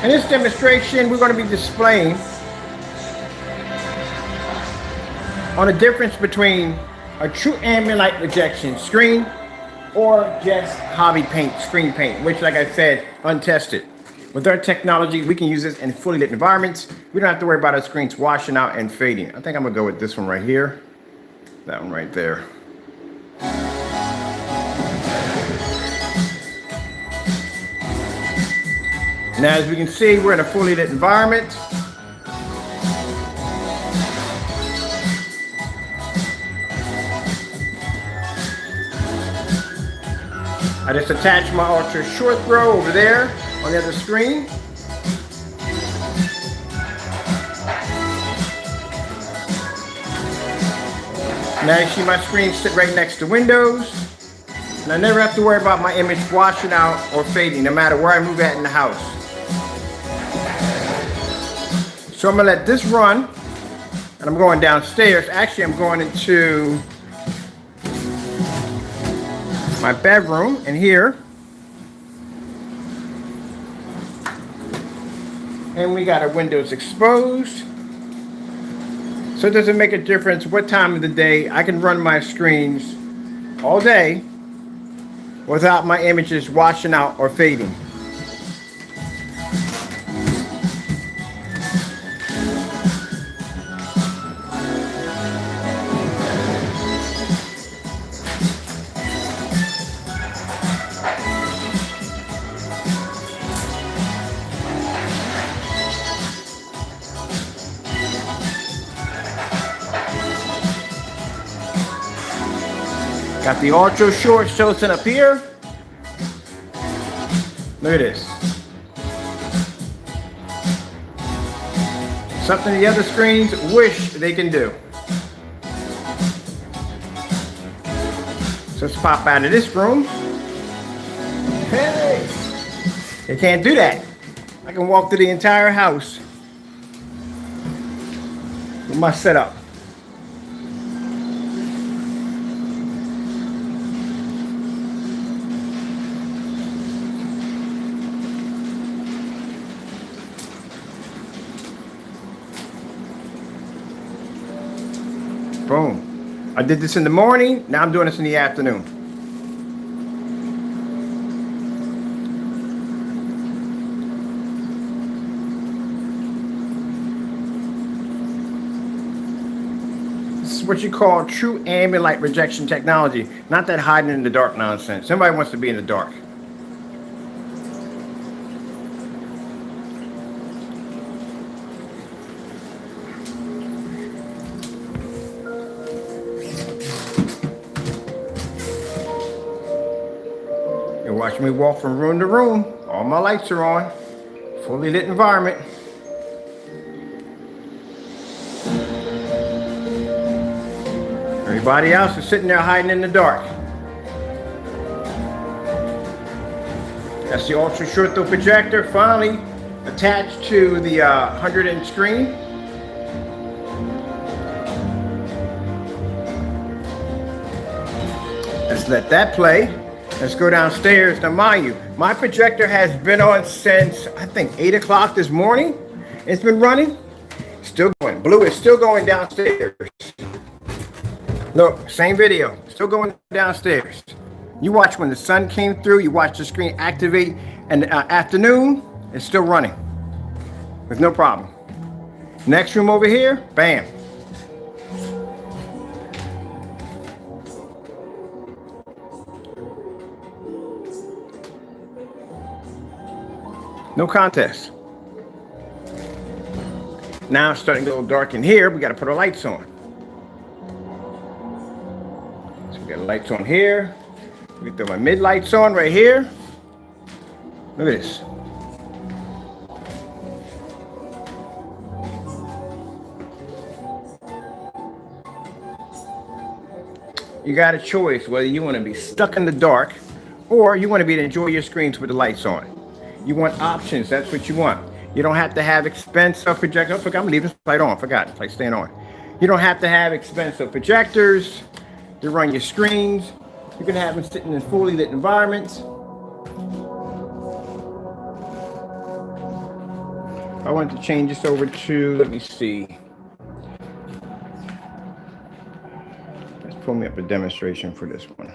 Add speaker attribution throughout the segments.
Speaker 1: In this demonstration, we're going to be displaying on the difference between a true ambient light rejection screen or just hobby paint, screen paint, which, like I said, untested. With our technology, we can use this in fully lit environments. We don't have to worry about our screens washing out and fading. I think I'm gonna go with this one right here. That one right there. Now, as we can see, we're in a fully lit environment. I just attached my ultra short throw over there on the other screen. Now you see my screen sit right next to Windows. And I never have to worry about my image washing out or fading, no matter where I move at in the house. So I'm gonna let this run, and I'm going downstairs. Actually, I'm going into my bedroom in here. And we got our windows exposed. So it doesn't make a difference what time of the day. I can run my screens all day without my images washing out or fading. Got the ultra short chosen up here. Look at this. Something the other screens wish they can do. So let's pop out of this room. Hey! They can't do that. I can walk through the entire house with my setup. Boom. I did this in the morning. Now I'm doing this in the afternoon. This is what you call true ambient light rejection technology. Not that hiding in the dark nonsense. Somebody wants to be in the dark. You're watching me walk from room to room. All my lights are on. Fully lit environment. Everybody else is sitting there hiding in the dark. That's the ultra short throw projector finally attached to the 100-inch screen. Let's let that play. Let's go downstairs. Now, mind you, my projector has been on since, I think, 8 o'clock this morning. It's been running. Still going. Blue is still going downstairs. Look, same video. Still going downstairs. You watch when the sun came through. You watch the screen activate in the afternoon. It's still running. There's no problem. Next room over here, bam. No contest. Now it's starting to go dark in here. We got to put our lights on. So we got lights on here. We can throw my mid lights on right here. Look at this. You got a choice whether you want to be stuck in the dark or you want to be to enjoy your screens with the lights on. You want options. That's what you want. You don't have to have expensive projectors. Oh, I'm leaving this light on. Forgot. It's like staying on. You don't have to have expensive projectors to run your screens. You can have them sitting in fully lit environments. I want to change this over to, let me see. Let's pull me up a demonstration for this one.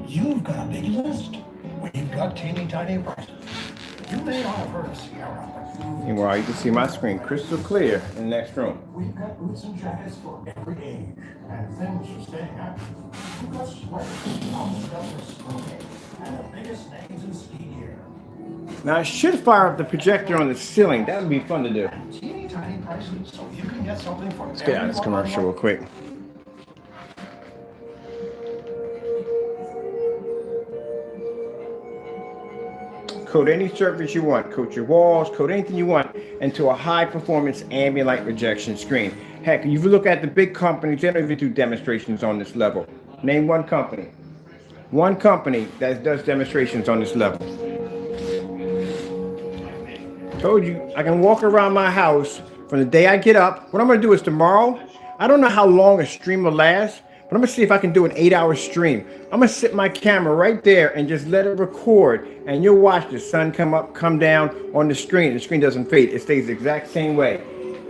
Speaker 2: You've got a big list. We've got teeny tiny prices. You may not have heard of Sierra, but
Speaker 1: Meanwhile, you can see my screen crystal clear in the next room.
Speaker 2: we've got boots and jackets for every age and things for staying active. We've got sweaters, outdoors, smoking, and the biggest names in ski gear.
Speaker 1: Now I should fire up the projector on the ceiling. That would be fun to do.
Speaker 2: Teeny tiny prices, so you can get something for
Speaker 1: Let's get out of this commercial real quick. Coat any surface you want. Coat your walls, coat anything you want into a high performance ambient light rejection screen. Heck, if you look at the big companies, they don't even do demonstrations on this level. Name one company. One company that does demonstrations on this level. Told you, I can walk around my house from the day I get up. What I'm gonna do is tomorrow, I don't know how long a stream will last, but I'm gonna see if I can do an 8-hour stream. I'm gonna sit my camera right there and just let it record, and you'll watch the sun come up, come down on the screen. The screen doesn't fade, it stays the exact same way,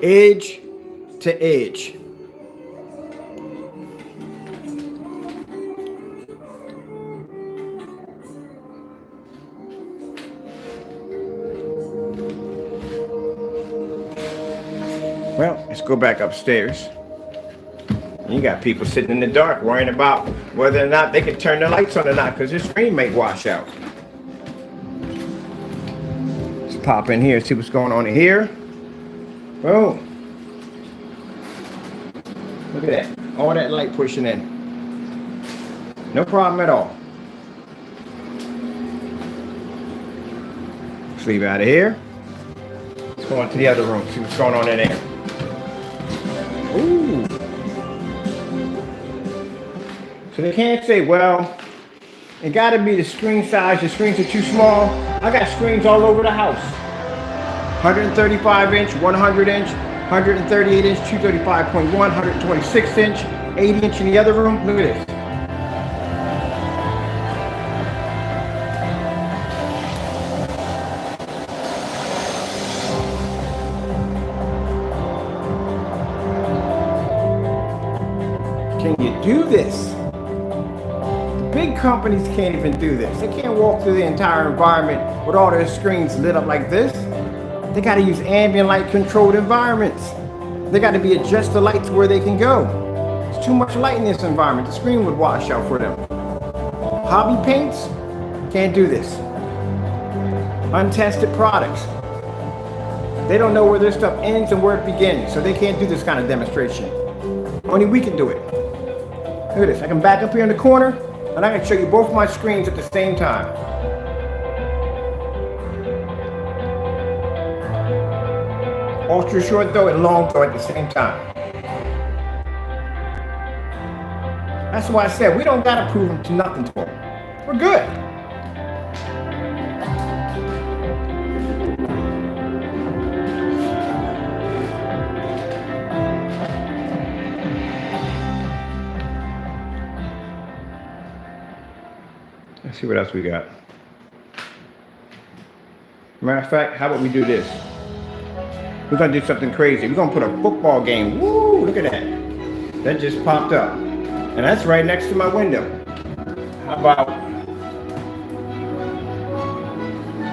Speaker 1: edge to edge. Well, let's go back upstairs. You got people sitting in the dark worrying about whether or not they can turn the lights on or not because this screen may wash out. Let's pop in here, see what's going on in here. Boom. Look at that. All that light pushing in. No problem at all. Let's leave out of here. Let's go into the other room, see what's going on in there. Ooh. So they can't say, well, it got to be the screen size. The screens are too small. I got screens all over the house. 135 inch, 100 inch, 138 inch, 235.1, 126 inch, 80 inch in the other room. Look at this. Can you do this? The big companies can't even do this. They can't walk through the entire environment with all their screens lit up like this. They got to use ambient light controlled environments. They got to be adjust the lights where they can go. It's too much light in this environment. The screen would wash out for them. Hobby paints can't do this. Untested products. They don't know where their stuff ends and where it begins, so they can't do this kind of demonstration. Only we can do it. Look at this. I can back up here in the corner, and I can show you both my screens at the same time. Ultra short throw and long throw at the same time. That's why I said we don't gotta prove them to nothing to them. We're good. Let's see what else we got. Matter of fact, how about we do this? We're gonna do something crazy. We're gonna put a football game. Woo, look at that. That just popped up. And that's right next to my window. How about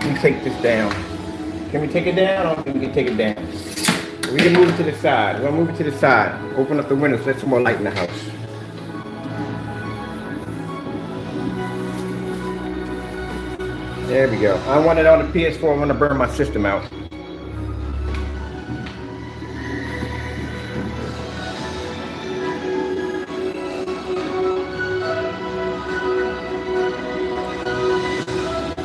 Speaker 1: we take this down? Can we take it down? I don't think we can take it down. We can move it to the side. We're gonna move it to the side. Open up the windows, let some more light in the house. There we go. I want it on the PS4. I want to burn my system out.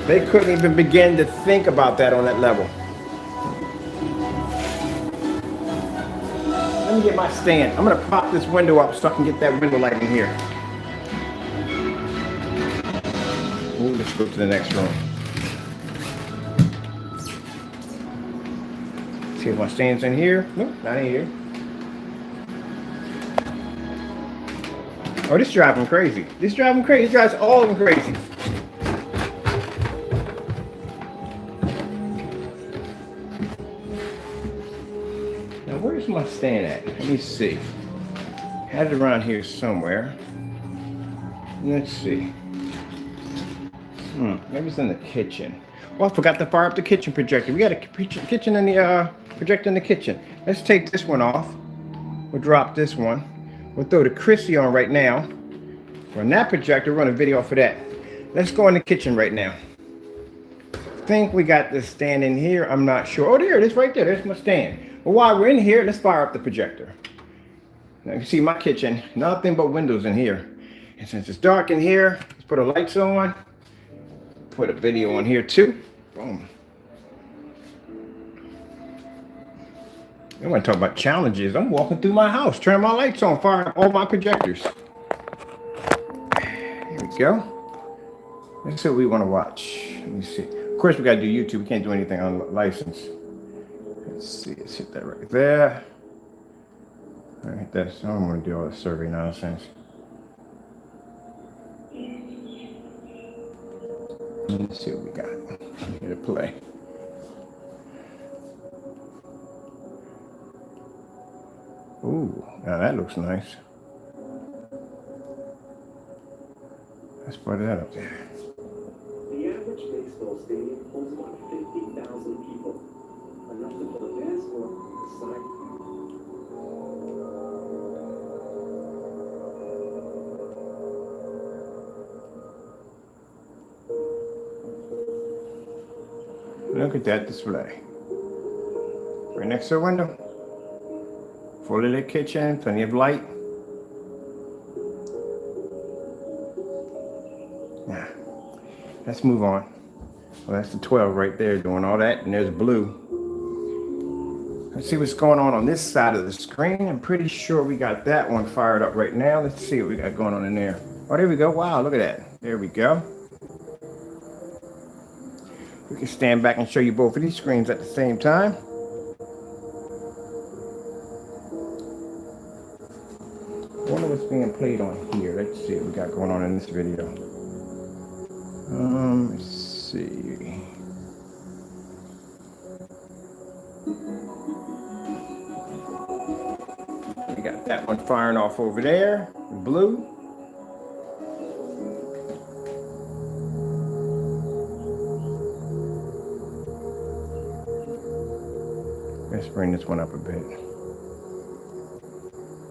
Speaker 1: They couldn't even begin to think about that on that level. Let me get my stand. I'm going to pop this window up so I can get that window light in here. Ooh, let's go to the next room. See if my stand's in here. Nope, not in here. Oh, this drives them crazy. This drives them crazy. This drives all of them crazy. Now, where's my stand at? Let me see. Had it around here somewhere. Let's see. Maybe it's in the kitchen. Oh, I forgot to fire up the kitchen projector. We got a kitchen in the projector in the kitchen. Let's take this one off. We'll drop this one. We'll throw the Chrissy on right now. Run that projector, run a video for that. Let's go in the kitchen right now. I think we got this stand in here. I'm not sure. Oh, there it is right there. There's my stand. Well, while we're in here, let's fire up the projector. Now you can see my kitchen, nothing but windows in here. And since it's dark in here, let's put the lights on. Put a video on here too. Boom. I want to talk about challenges. I'm walking through my house, turning my lights on, firing all my projectors. Here we go. Let's see what we want to watch. Let me see. Of course, we got to do YouTube. We can't do anything on license. Let's see. Let's hit that right there. All right, that's. I don't want to do all this survey nonsense. Let's see what we got. Here to play. Ooh, now that looks nice. Let's put that up there.
Speaker 3: The average baseball stadium holds about 50,000 people. Enough to put a passport aside.
Speaker 1: Look at that display. Right next to the window. Fully lit kitchen, plenty of light. Now, let's move on. Well, that's the 12 right there doing all that, and there's blue. Let's see what's going on this side of the screen. I'm pretty sure we got that one fired up right now. Let's see what we got going on in there. Oh, there we go. Wow, look at that. There we go. We can stand back and show you both of these screens at the same time. I wonder what's being played on here. Let's see what we got going on in this video. Let's see. We got that one firing off over there, blue. Let's bring this one up a bit.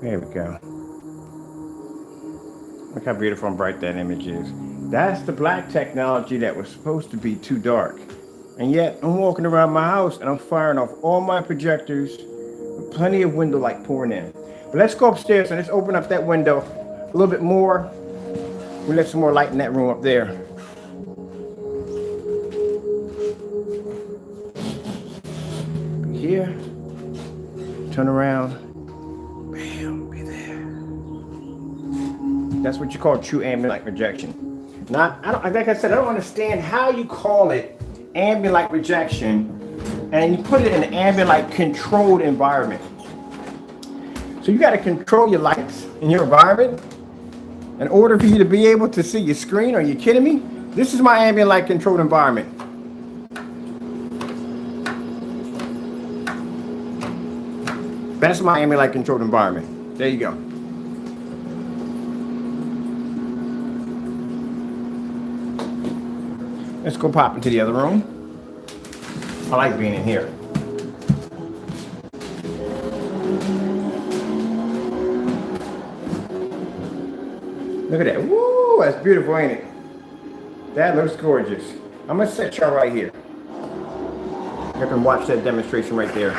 Speaker 1: There we go. Look how beautiful and bright that image is. That's the black technology that was supposed to be too dark. And yet, I'm walking around my house and I'm firing off all my projectors with plenty of window light pouring in. But let's go upstairs and let's open up that window a little bit more. We let some more light in that room up there. Here, turn around. Bam, be there. That's what you call true ambient light rejection. Not, like I said, I don't understand how you call it ambient light rejection and you put it in an ambient light controlled environment. So you got to control your lights in your environment in order for you to be able to see your screen. Are you kidding me? This is my ambient light controlled environment. That's my ambient light controlled environment. There you go. Let's go pop into the other room. I like being in here. Look at that. Woo, that's beautiful, ain't it? That looks gorgeous. I'm gonna set y'all right here. You can watch that demonstration right there.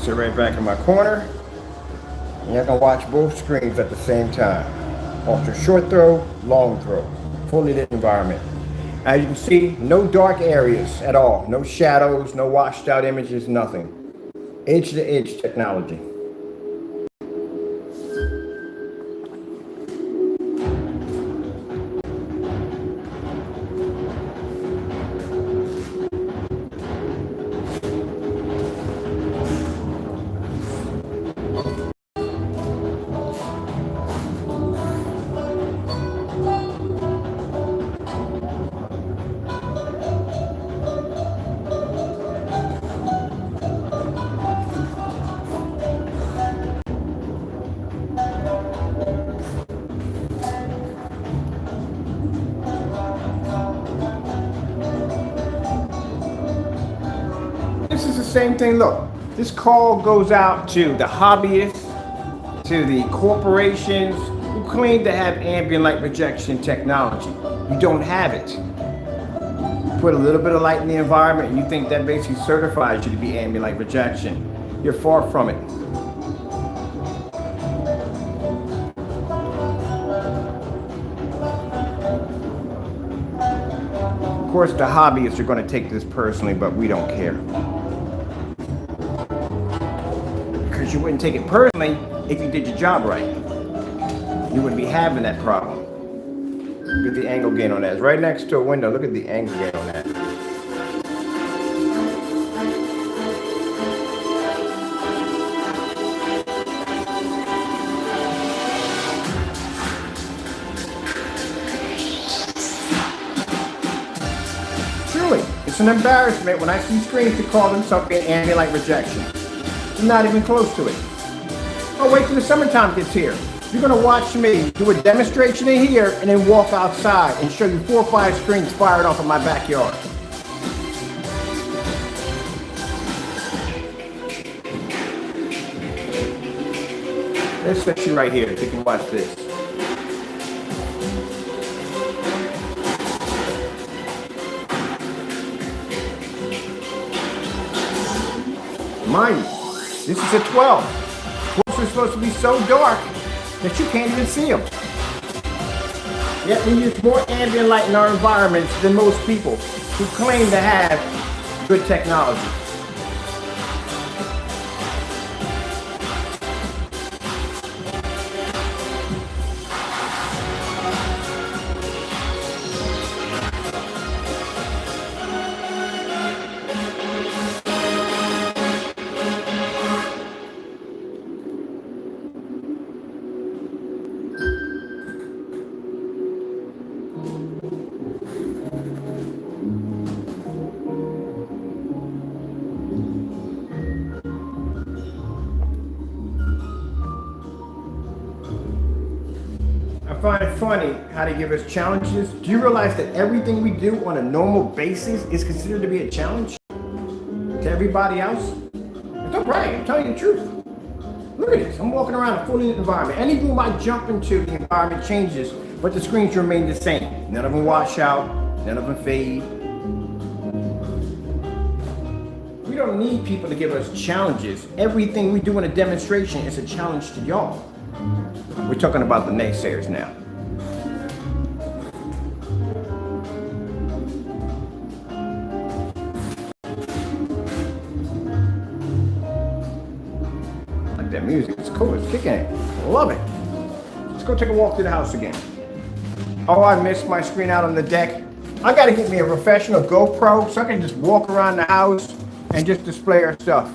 Speaker 1: Sit right back in my corner. And you're gonna watch both screens at the same time. Ultra short throw, long throw, fully lit environment. As you can see, no dark areas at all, no shadows, no washed out images, nothing. Edge to edge technology. This is the same thing. Look, this call goes out to the hobbyists, to the corporations who claim to have ambient light projection technology. You don't have it. You put a little bit of light in the environment and you think that basically certifies you to be ambient light projection. You're far from it. Of course, the hobbyists are going to take this personally, but we don't care. Because you wouldn't take it personally if you did your job right. You wouldn't be having that problem. Look at the angle gain on that. It's right next to a window. Look at the angle gain on that. Truly, it's an embarrassment when I see screens to call them something ambient light projection. It's not even close to it. Oh, wait till the summertime gets here. You're gonna watch me do a demonstration in here and then walk outside and show you 4 or 5 screens fired off of my backyard. This section right here, you can watch this. Mind you, this is a 12. 12s are supposed to be so dark that you can't even see them. Yet we use more ambient light in our environments than most people who claim to have good technology. I find it funny how they give us challenges. Do you realize that everything we do on a normal basis is considered to be a challenge to everybody else? Don't brag, I'm telling you the truth. Look at this, I'm walking around a fully lit environment. Any room I jump into, the environment changes, but the screens remain the same. None of them wash out, none of them fade. We don't need people to give us challenges. Everything we do in a demonstration is a challenge to y'all. We're talking about the naysayers now. I like that music. It's cool. It's kicking it. I love it. Let's go take a walk through the house again. Oh, I missed my screen out on the deck. I got to get me a professional GoPro so I can just walk around the house and just display our stuff.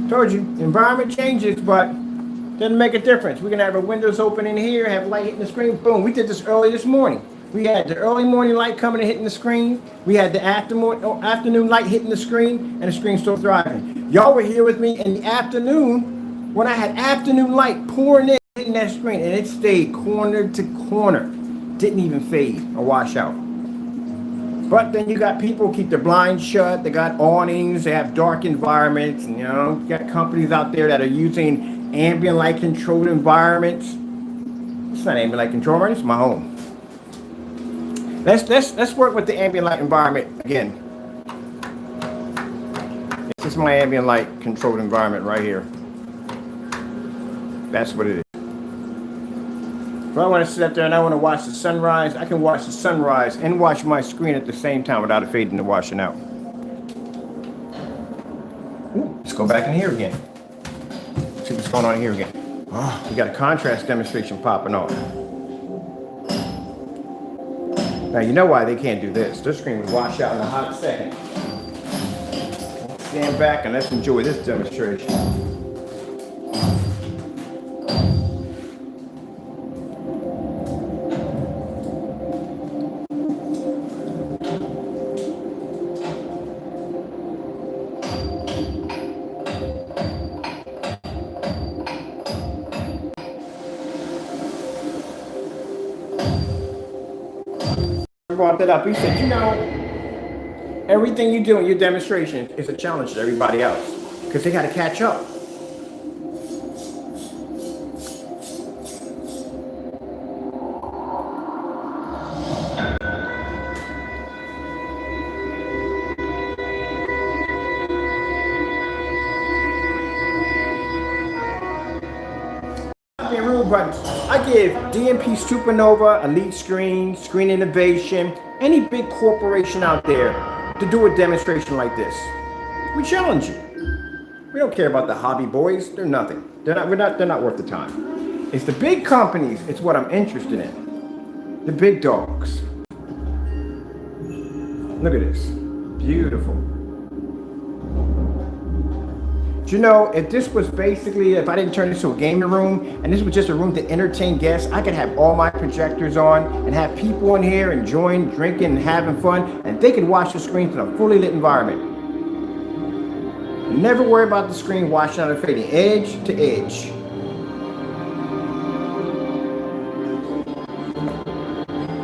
Speaker 1: Told you, the environment changes, but doesn't make a difference. We can have our windows open in here, have light hitting the screen. Boom, we did this early this morning. We had the early morning light coming and hitting the screen. We had the afternoon light hitting the screen, and the screen still thriving. Y'all were here with me in the afternoon when I had afternoon light pouring in, hitting that screen, and it stayed corner to corner. Didn't even fade or wash out. But then you got people who keep their blinds shut, they got awnings, they have dark environments, and you got companies out there that are using ambient light controlled environments. It's not ambient light control, right? It's my home. Let's work with the ambient light environment again. This is my ambient light controlled environment right here. That's what it is. If I want to sit up there and I want to watch the sunrise, I can watch the sunrise and watch my screen at the same time without it fading and washing out. Ooh, let's go back in here again. See what's going on here again. Oh, we got a contrast demonstration popping off. Now you know why they can't do this. This screen would wash out in a hot second. Stand back and let's enjoy this demonstration. Brought that up. He said, you know, everything you do in your demonstration is a challenge to everybody else because they got to catch up. Being rude, but I give DMP Supernova, Elite Screen, Screen Innovation, any big corporation out there to do a demonstration like this. We challenge you. We don't care about the hobby boys. They're nothing. They're not worth the time. It's the big companies. It's what I'm interested in. The big dogs. Look at this. Beautiful. Do you know, if this was basically, if I didn't turn this into a gaming room and this was just a room to entertain guests, I could have all my projectors on and have people in here enjoying, drinking, and having fun, and they can watch the screens in a fully lit environment. Never worry about the screen washing out and fading edge to edge.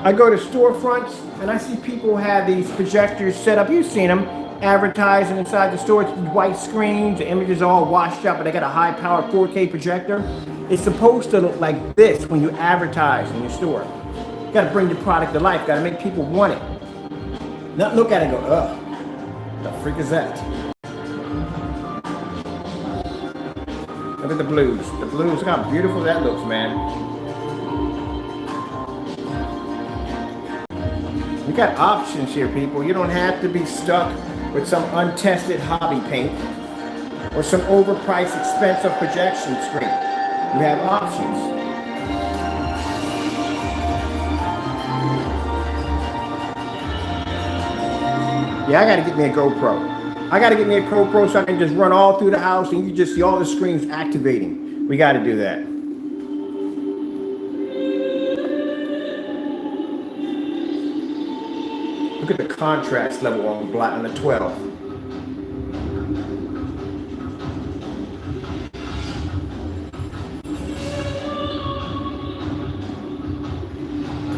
Speaker 1: I go to storefronts and I see people have these projectors set up. You've seen them. Advertising inside the store, it's white screens, the images are all washed up, but they got a high-powered 4K projector. It's supposed to look like this when you advertise in your store. You got to bring your product to life. Got to make people want it. Not look at it and go, ugh, the freak is that? Look at the blues. The blues, look how beautiful that looks, man. You got options here, people. You don't have to be stuck with some untested hobby paint or some overpriced expensive projection screen. You have options. Yeah, I gotta get me a GoPro. I gotta get me a GoPro so I can just run all through the house and you just see all the screens activating. We gotta do that. Look at the contrast level on the black on the 12.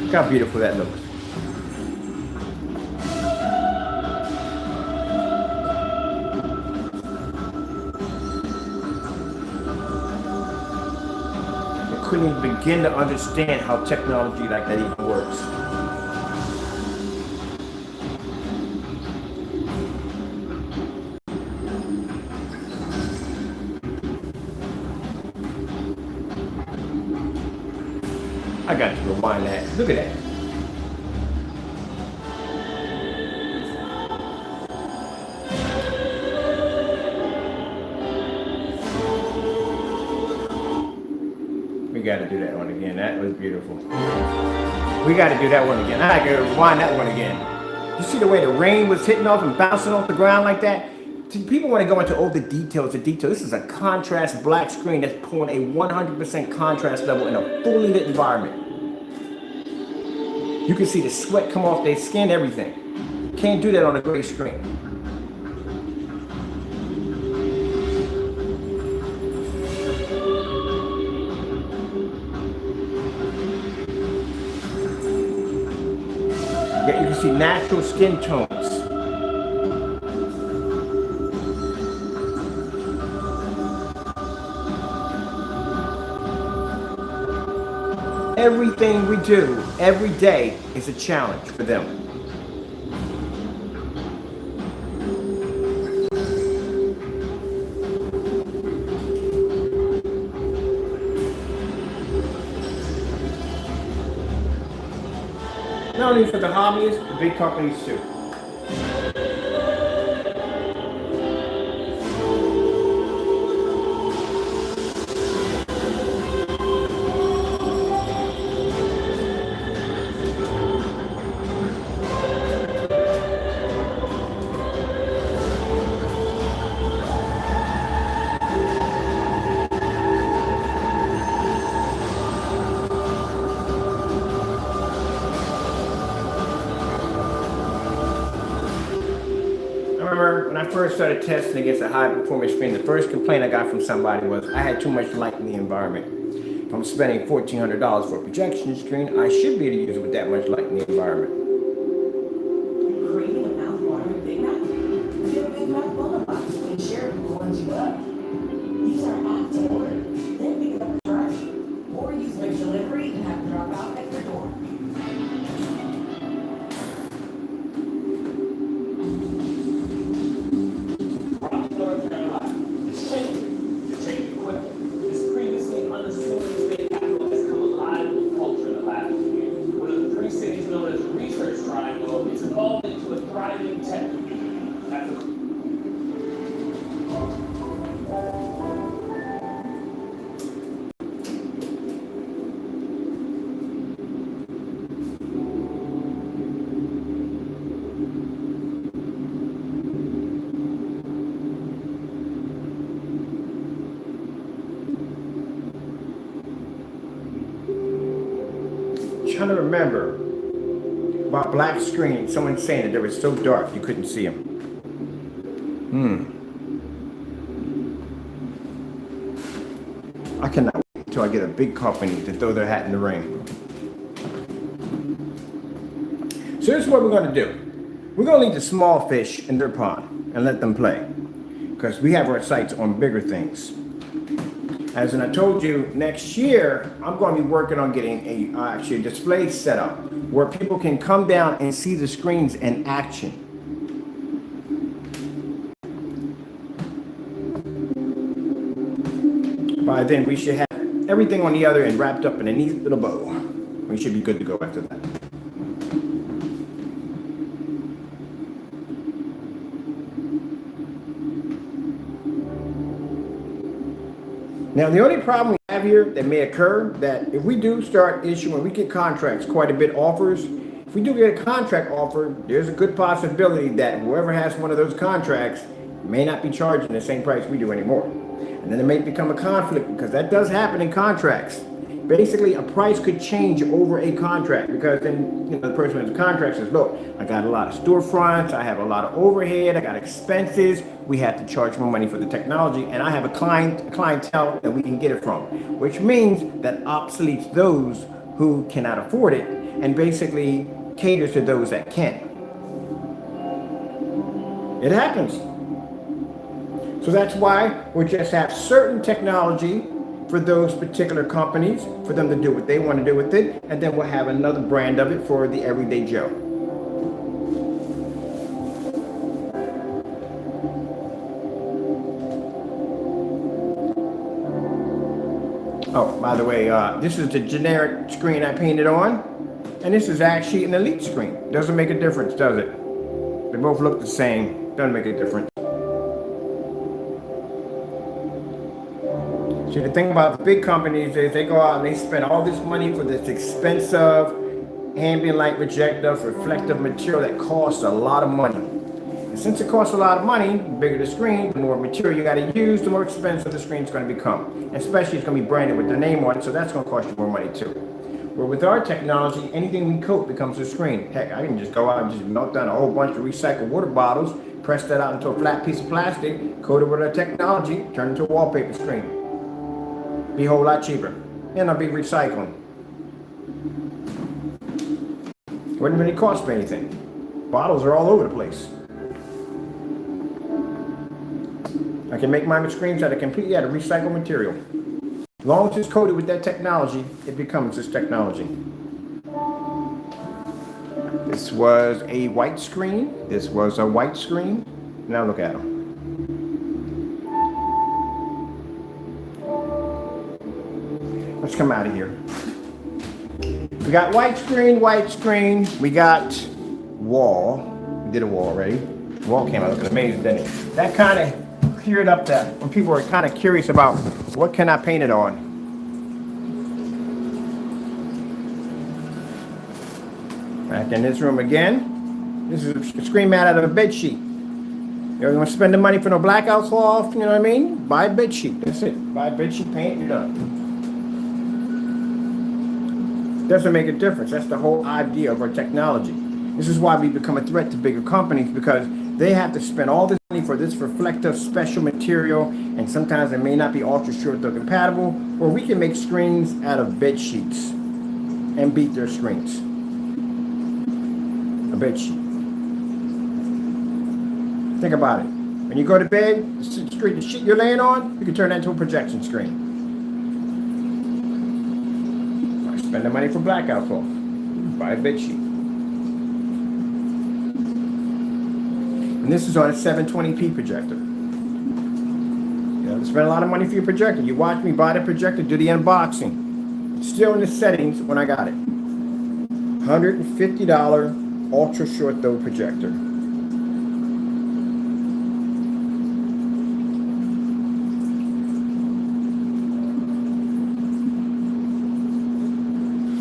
Speaker 1: Look how beautiful that looks. I couldn't even begin to understand how technology like that even works. I got to rewind that. Look at that. We got to do that one again. That was beautiful. We got to do that one again. I got to rewind that one again. You see the way the rain was hitting off and bouncing off the ground like that? People want to go into all the details. This is a contrast black screen that's pulling a 100% contrast level in a fully lit environment. You can see the sweat come off their skin, everything. Can't do that on a gray screen. Yet you can see natural skin tones. everything we do every day is a challenge for them. Not only for the hobbyists, the big companies too. I remember when I first started testing against a high performance screen, the first complaint I got from somebody was I had too much light in the environment. If I'm spending $1,400 for a projection screen, I should be able to use it with that much light in the environment.
Speaker 4: Craving a mouth-watering Big Mac? Get a Big Mac bundle box and share it with the ones you love. Use our app to order, then pick it up and drive. Or use Lyft delivery and have it drop out at your door.
Speaker 5: North Carolina. It's changing. It's changing quickly. This previously unassuming state capital has come alive with culture in the last few years. One of the three cities known as the Research Triangle, it's evolved into a thriving tech community. That's a
Speaker 1: Trying to remember about black screen, someone saying that they were so dark you couldn't see them. I cannot wait until I get a big company to throw their hat in the ring. So here's what we're going to do. We're going to leave the small fish in their pond and let them play, because we have our sights on bigger things. As I told you, next year, I'm going to be working on getting actually a display set up where people can come down and see the screens in action. By then, we should have everything on the other end wrapped up in a neat little bow. We should be good to go after that. Now, the only problem we have here that may occur, that if we do start issuing, we get contracts, quite a bit offers. If we do get a contract offer, there's a good possibility that whoever has one of those contracts may not be charging the same price we do anymore. And then it may become a conflict, because that does happen in contracts. Basically, a price could change over a contract, because then the person who has a contract says, look, I got a lot of storefronts, I have a lot of overhead, I got expenses, we have to charge more money for the technology, and I have a clientele that we can get it from, which means that obsoletes those who cannot afford it and basically caters to those that can. It happens. So that's why we just have certain technology for those particular companies, for them to do what they want to do with it, and then we'll have another brand of it for the everyday Joe. Oh, by the way, this is the generic screen I painted on, and this is actually an elite screen. Doesn't make a difference, does it? They both look the same. Doesn't make a difference. See, the thing about the big companies is they go out and they spend all this money for this expensive ambient light projector, reflective material that costs a lot of money. And since it costs a lot of money, the bigger the screen, the more material you got to use, the more expensive the screen's going to become. And especially it's going to be branded with their name on it, so that's going to cost you more money too. Where with our technology, anything we coat becomes a screen. Heck, I can just go out and just melt down a whole bunch of recycled water bottles, press that out into a flat piece of plastic, coat it with our technology, turn it into a wallpaper screen. Be a whole lot cheaper, and I'll be recycling. Wouldn't really cost me anything. Bottles are all over the place. I can make my screens out of completely out of recycled material. As long as it's coated with that technology, it becomes this technology. This was a white screen. This was a white screen. Now look at them. Let's come out of here. We got white screen, white screen. We got wall. We did a wall already. The wall came out looking amazing, didn't it? That kind of cleared up that when people were kind of curious about what can I paint it on. Back in this room again. This is a screen mat out of a bed sheet. You want to spend the money for no blackout cloth, you know what I mean? Buy a bed sheet. That's it. Buy a bed sheet, paint, you're done. Doesn't make a difference. That's the whole idea of our technology. This is why we become a threat to bigger companies, because they have to spend all this money for this reflective special material, and sometimes it may not be ultra short throw compatible, or we can make screens out of bed sheets and beat their screens. A bed sheet. Think about it. When you go to bed, the sheet you're laying on, you can turn that into a projection screen. Spend the money for blackout cloth. Buy a bed sheet. And this is on a 720p projector. You have to spend a lot of money for your projector. You watch me buy the projector, do the unboxing. It's still in the settings when I got it. $150 ultra short throw projector.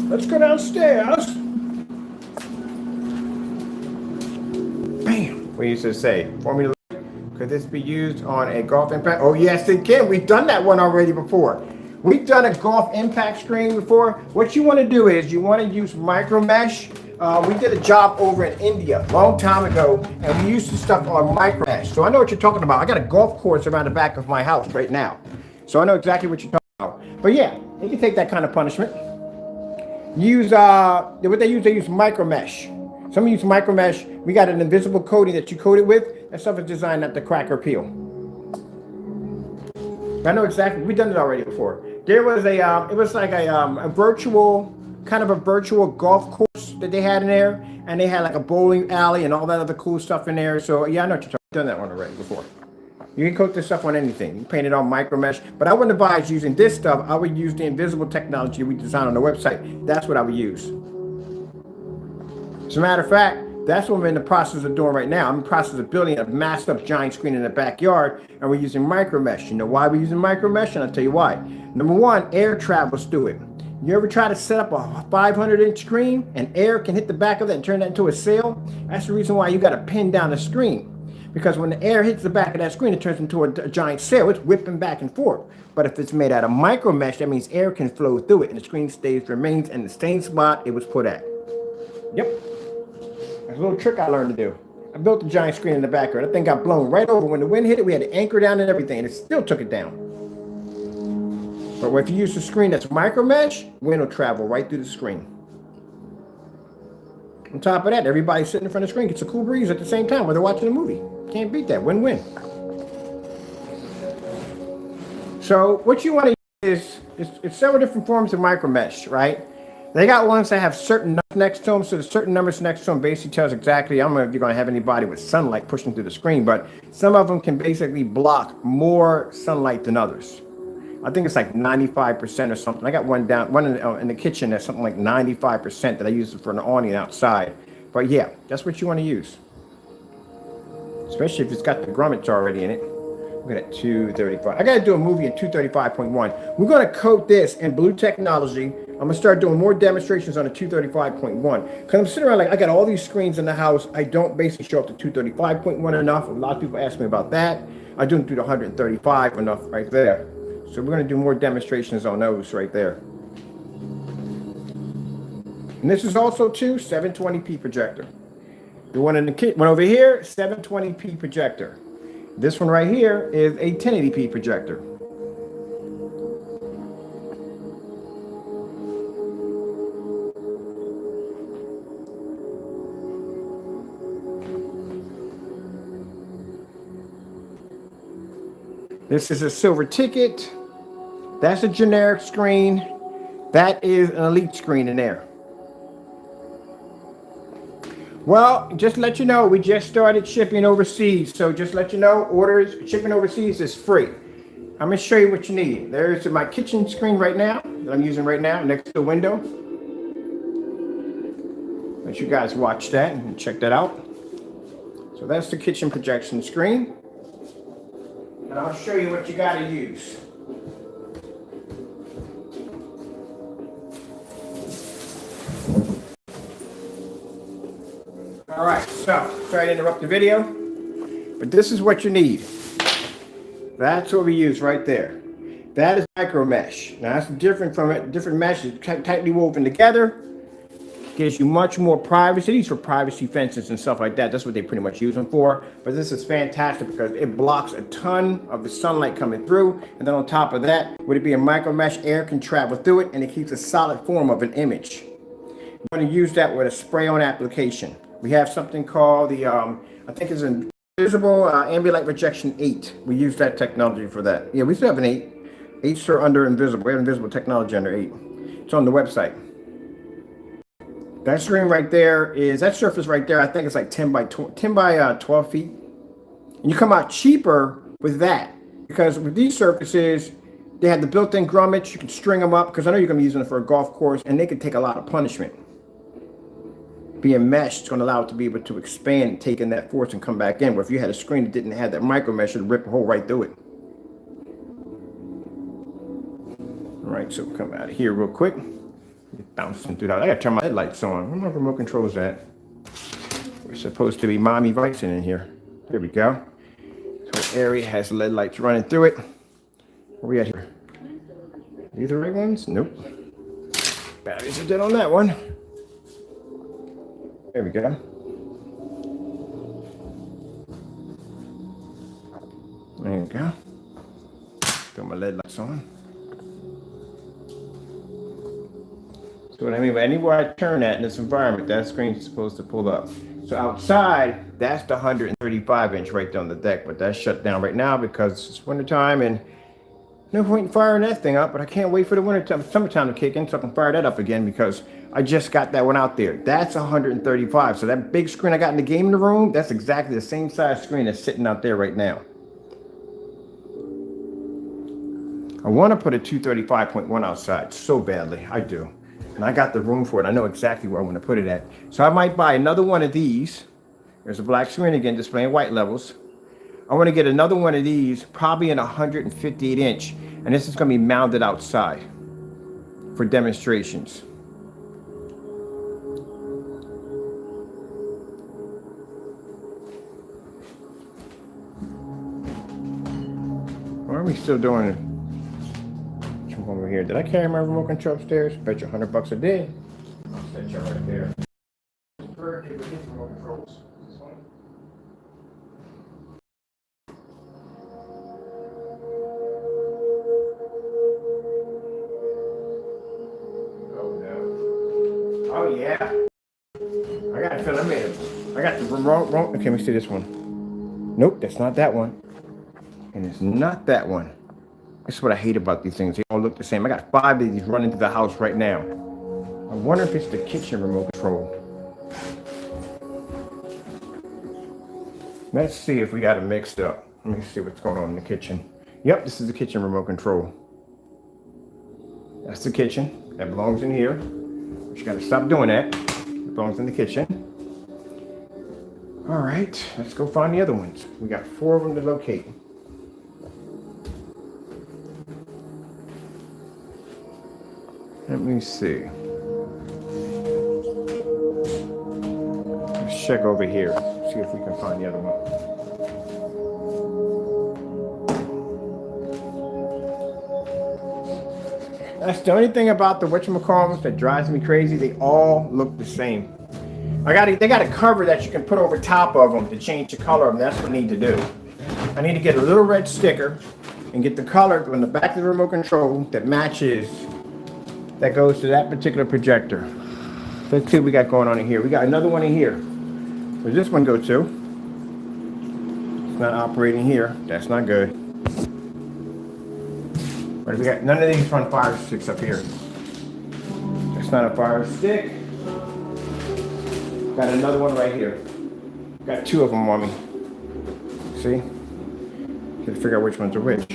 Speaker 1: Let's go downstairs. Bam. We used to say, formula, could this be used on a golf impact? Oh, yes, it can. We've done that one already before. We've done a golf impact screen before. What you want to do is you want to use micro mesh. We did a job over in India a long time ago, and we used the stuff on micro mesh. So I know what you're talking about. I got a golf course around the back of my house right now. So I know exactly what you're talking about. But yeah, you can take that kind of punishment. Use what they use micro mesh. Some use micro mesh. We got an invisible coating that you coat it with. That stuff is designed not to crack or peel. I know exactly. We've done it already before. There was it was like a virtual, kind of a virtual golf course that they had in there, and they had like a bowling alley and all that other cool stuff in there. So yeah, I know what you're talking about. I've done that one already before. You can coat this stuff on anything. You paint it on micro mesh, but I wouldn't advise using this stuff. I would use the invisible technology we designed on the website. That's what I would use. As a matter of fact, that's what I'm in the process of doing right now. I'm in the process of building a masked up giant screen in the backyard, and we're using micro mesh. You know why we're using micro mesh? And I'll tell you why. Number one, air travels through it. You ever try to set up a 500-inch screen and air can hit the back of it and turn that into a sail? That's the reason why you got to pin down the screen. Because when the air hits the back of that screen, it turns into a giant sail. It's whipping back and forth. But if it's made out of micro mesh, that means air can flow through it, and the screen remains in the same spot it was put at. Yep. That's a little trick I learned to do. I built a giant screen in the backyard. That thing got blown right over. When the wind hit it, we had to anchor down and everything, and it still took it down. But if you use the screen that's micro mesh, wind will travel right through the screen. On top of that, everybody sitting in front of the screen gets a cool breeze at the same time while they're watching a movie. Can't beat that. Win-win. So what you want to use is it's several different forms of micro mesh, right? They got ones that have certain numbers next to them, so the certain numbers next to them basically tells exactly, I don't know if you're going to have anybody with sunlight pushing through the screen, but some of them can basically block more sunlight than others. I think it's like 95% or something. I got one in the kitchen that's something like 95% that I use for an awning outside. But yeah, that's what you want to use. Especially if it's got the grommets already in it. Look at that 235. I got to do a movie in 235.1. We're going to coat this in blue technology. I'm going to start doing more demonstrations on the 235.1. Because I'm sitting around like, I got all these screens in the house. I don't basically show up to 235.1 enough. A lot of people ask me about that. I don't do the 135 enough right there. So we're going to do more demonstrations on those right there. And this is also too 720p projector. The one in the kit, one over here, 720p projector. This one right here is a 1080p projector. This is a silver ticket. That's a generic screen. That is an elite screen in there. Well, just to let you know, we just started shipping overseas. So just let you know, shipping overseas is free. I'm gonna show you what you need. There's my kitchen screen right now that I'm using right now next to the window. Let you guys watch that and check that out. So that's the kitchen projection screen. And I'll show you what you gotta use. All right, so sorry to interrupt the video, but this is what you need. That's what we use right there. That is micro mesh. Now that's different from it. Different mesh is tightly woven together. Gives you much more privacy. These for privacy fences and stuff like that. That's what they pretty much use them for. But this is fantastic because it blocks a ton of the sunlight coming through. And then on top of that, would it be a micro mesh, air can travel through it and it keeps a solid form of an image. I'm going to use that with a spray-on application. We have something called the, I think it's invisible ambient light rejection 8. We use that technology for that. Yeah, we still have an 8. 8s are under invisible. We have invisible technology under 8. It's on the website. That screen right there is, that surface right there, I think it's like 10 by 12 feet. And you come out cheaper with that because with these surfaces, they have the built-in grummets. You can string them up because I know you're going to be using it for a golf course and they can take a lot of punishment. Being meshed is going to allow it to be able to expand, take in that force and come back in. Where if you had a screen that didn't have that micro mesh, it'd rip a hole right through it. All right, so we'll come out of here real quick. Get bouncing through that. I got to turn my headlights on. Where my remote controls at? We're supposed to be mommy vicing in here. There we go. So the area has LED lights running through it. Where we at here? Are these the right ones? Nope. Batteries are dead on that one. There we go. There we go. Throw my LED lights on. So what I mean by anywhere I turn at in this environment, that screen's supposed to pull up. So outside, that's the 135 inch right there on the deck, but that's shut down right now because it's wintertime and no point in firing that thing up, but I can't wait for the wintertime, summertime to kick in so I can fire that up again because I just got that one out there. That's 135. So that big screen I got in the gaming room, that's exactly the same size screen that's sitting out there right now. I want to put a 235.1 outside so badly. I do. And I got the room for it. I know exactly where I want to put it at. So I might buy another one of these. There's a black screen again displaying white levels. I want to get another one of these, probably in 158 inch. And this is going to be mounted outside for demonstrations. Why are we still doing it? Over here. Did I carry my remote control upstairs? Bet you $100 a day. I'll set you right there. Remote controls. This one. Oh no. Oh yeah. I got to feel I got the remote. Okay, let me see this one. Nope, that's not that one. And it's not that one. That's what I hate about these things. They all look the same. I got 5 of these running through the house right now. I wonder if it's the kitchen remote control. Let's see if we got it mixed up. Let me see what's going on in the kitchen. Yep, this is the kitchen remote control. That's the kitchen. That belongs in here. But you got to stop doing that. It belongs in the kitchen. All right, let's go find the other ones. We got 4 of them to locate. Let me see. Let's check over here. See if we can find the other one. That's the only thing about the whatchamacallits that drives me crazy. They all look the same. They got a cover that you can put over top of them to change the color of them. That's what I need to do. I need to get a little red sticker and get the color on the back of the remote control that matches, that goes to that particular projector. Let's see what we got going on in here. We got another one in here. Where's this one go to? It's not operating here. That's not good. But we got none of these run fire sticks up here. It's not a fire stick. Got another one right here. Got two of them on me. See? Gotta figure out which ones are which.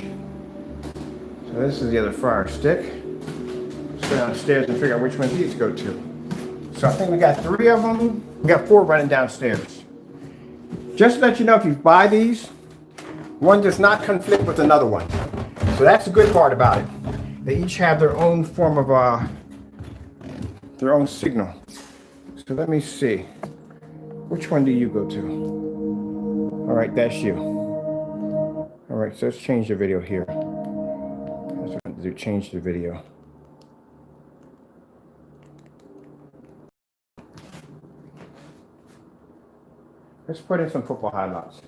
Speaker 1: So this is the other fire stick. Let's go downstairs and figure out which ones these go to. So I think we got 3 of them. We got 4 running downstairs. Just to let you know, if you buy these, one does not conflict with another one. So that's the good part about it. They each have their own form of their own signal. So let me see. Which one do you go to? All right, that's you. All right, so let's change the video here. That's what I have to do, change the video. Let's put in some football highlights.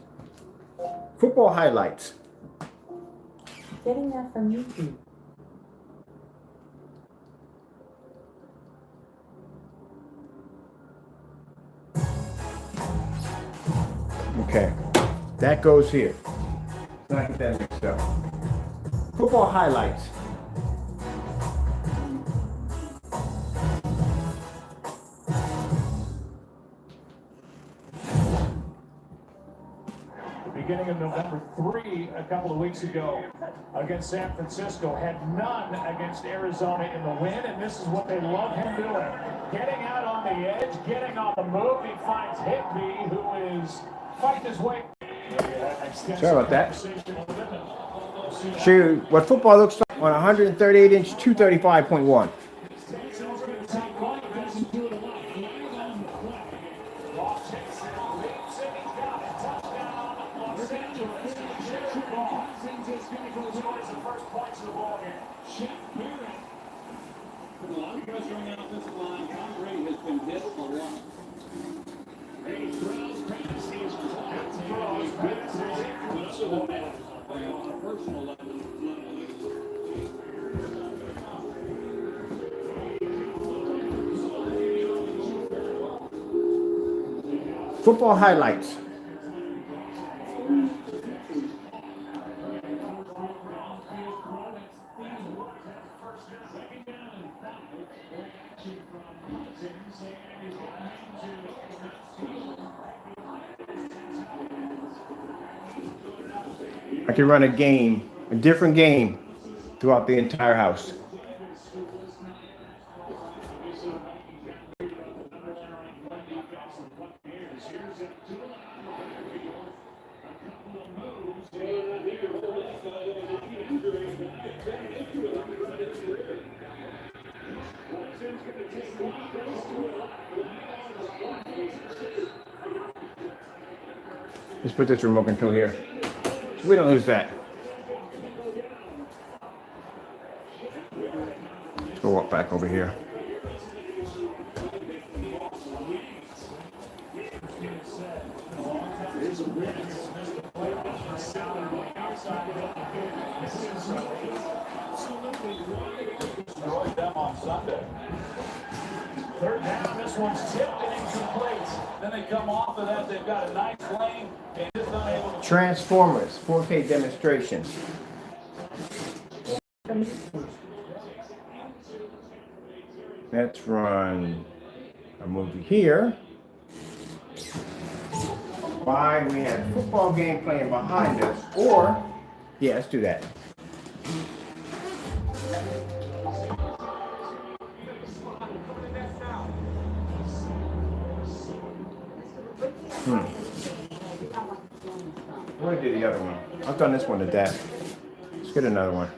Speaker 1: Football highlights.
Speaker 4: Getting that from YouTube.
Speaker 1: Okay, that goes here. Let's not get that mixed up. Football highlights.
Speaker 2: Beginning of November 3 a couple of weeks ago against San Francisco, had none against Arizona in the win, and this is what they love him doing. Getting out on the edge, getting on the move. He finds Higby, who is fighting his way.
Speaker 1: Sorry about that. Shoot, what football looks like on 138-inch 235.1. Football highlights. I can run a game, a different game, throughout the entire house. Let's put this remote control here. So we don't lose that. Let's go walk back over here.
Speaker 2: Them on Sunday. Third down, this one's tipped and incomplete. Then they come off of that, they've got a nice lane and just unable to.
Speaker 1: Transformers 4K demonstration. Let's run a movie here. Why we have a football game playing behind us, or yeah, let's do that. We're gonna do the other one. I've done this one to death. Let's get another one.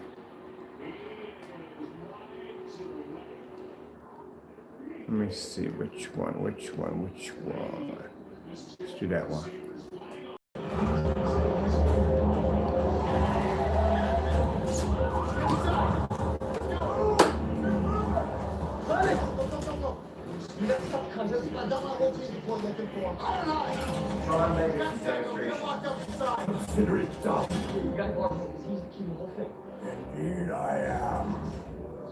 Speaker 1: Let me see which one. Let's do that one.
Speaker 2: Consider it done. Indeed I am.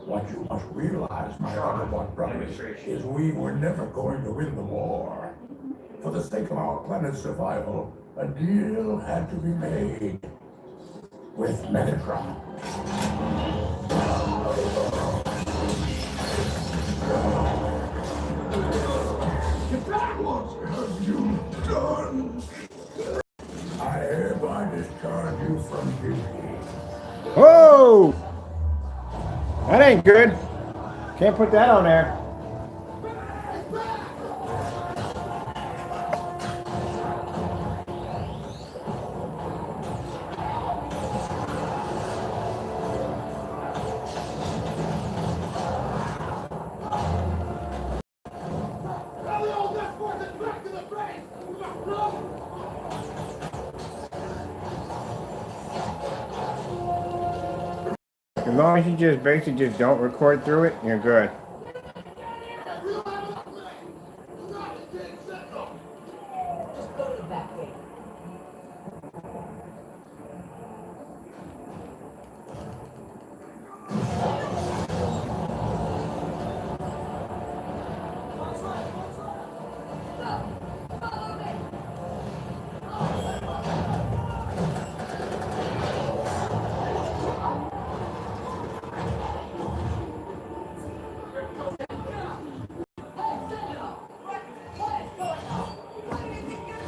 Speaker 2: What you must realize, my Autobot brothers, is we were never going to win the war. For the sake of our planet's survival, a deal had to be made with Megatron.
Speaker 6: What have you done? I hereby discharge you from duty.
Speaker 1: Oh, that ain't good. Can't put that on there. As long as you just basically just don't record through it, you're good.
Speaker 4: Just go to the back gate.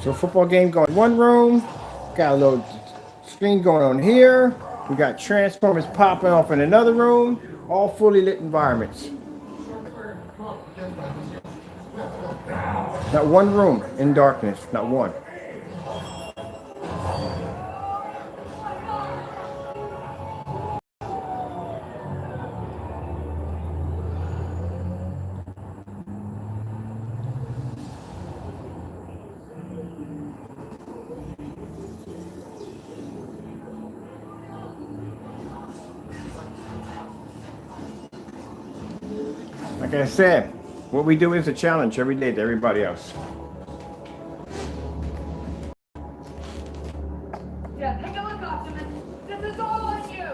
Speaker 1: So football game going one room, got a little screen going on here. We got transformers popping off in another room, all fully lit environments. Not one room in darkness, not one. Like I said, what we do is a challenge every day to everybody else.
Speaker 7: Yeah, take a look, Optimus. This is all on you.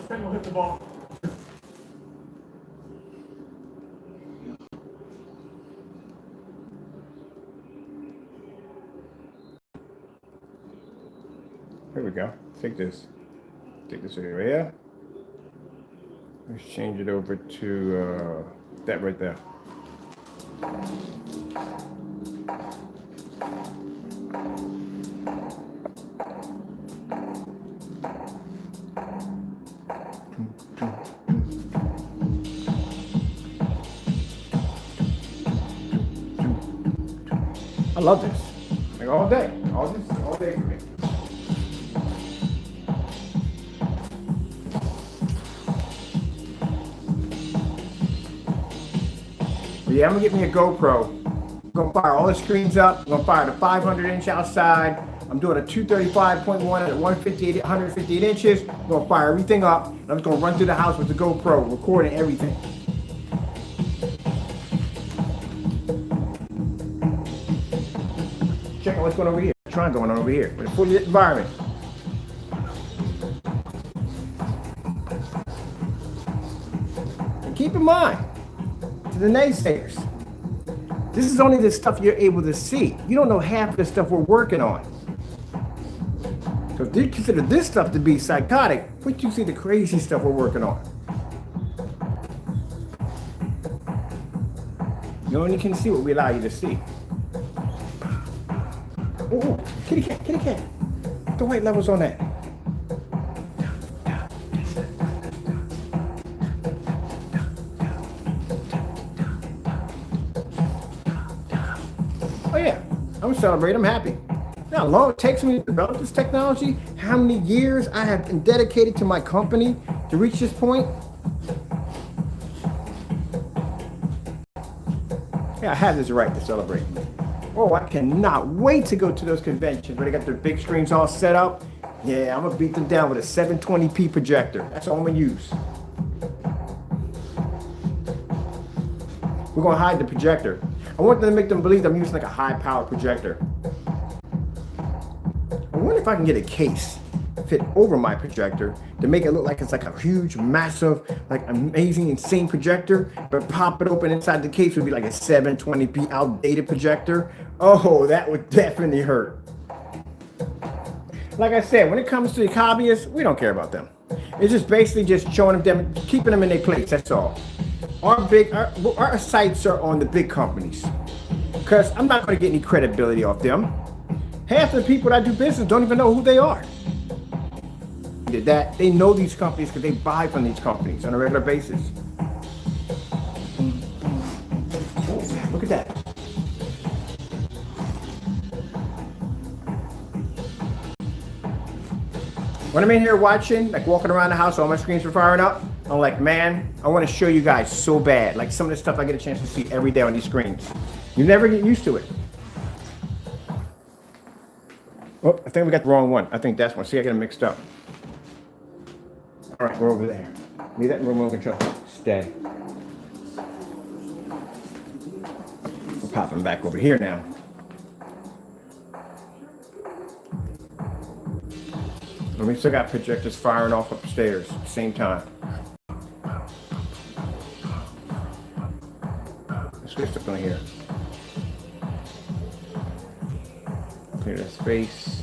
Speaker 2: Then we'll hit the ball.
Speaker 1: Here we go. Take this. Take this area. Let's change it over to that right there. I love this. Like all day. All day for me. But yeah, I'm gonna get me a GoPro. I'm gonna fire all the screens up. I'm gonna fire the 500-inch outside. I'm doing a 235.1 at 158 inches. I'm gonna fire everything up. And I'm just gonna run through the house with the GoPro, recording everything. Check out what's going on over here. Trying going on over here with a fully lit environment. And keep in mind, to the naysayers, this is only the stuff you're able to see. You don't know half of the stuff we're working on. So if you consider this stuff to be psychotic, wait till you see the crazy stuff we're working on. You only can see what we allow you to see. Oh, kitty cat. The white levels on that. Oh yeah, I'm gonna celebrate, I'm happy. Now, how long it takes me to develop this technology, how many years I have been dedicated to my company to reach this point. Yeah, I have this right to celebrate. Oh, I cannot wait to go to those conventions where they got their big screens all set up. Yeah, I'm gonna beat them down with a 720p projector. That's all I'm gonna use. We're gonna hide the projector. I want them to make them believe I'm using like a high-powered projector. I wonder if I can get a case fit over my projector to make it look like it's like a huge, massive, like amazing, insane projector, but pop it open inside the case would be like a 720p outdated projector. Oh, that would definitely hurt. Like I said, when it comes to the hobbyists, we don't care about them. It's just basically just showing them, keeping them in their place. That's all. Our sites are on the big companies because I'm not going to get any credibility off them. Half the people that I do business don't even know who they are. That they know these companies because they buy from these companies on a regular basis. Look at that. When I'm in here watching, like walking around the house, all my screens are firing up, I'm like, man, I want to show you guys so bad. Like some of the stuff I get a chance to see every day on these screens. You never get used to it. Oh, I think we got the wrong one. I think that's one. See, I got them mixed up. All right, we're over there. Leave that in remote control. Stay. We're popping back over here now. And we still got projectors firing off upstairs at the same time. Let's get stuff on here. Clear that space.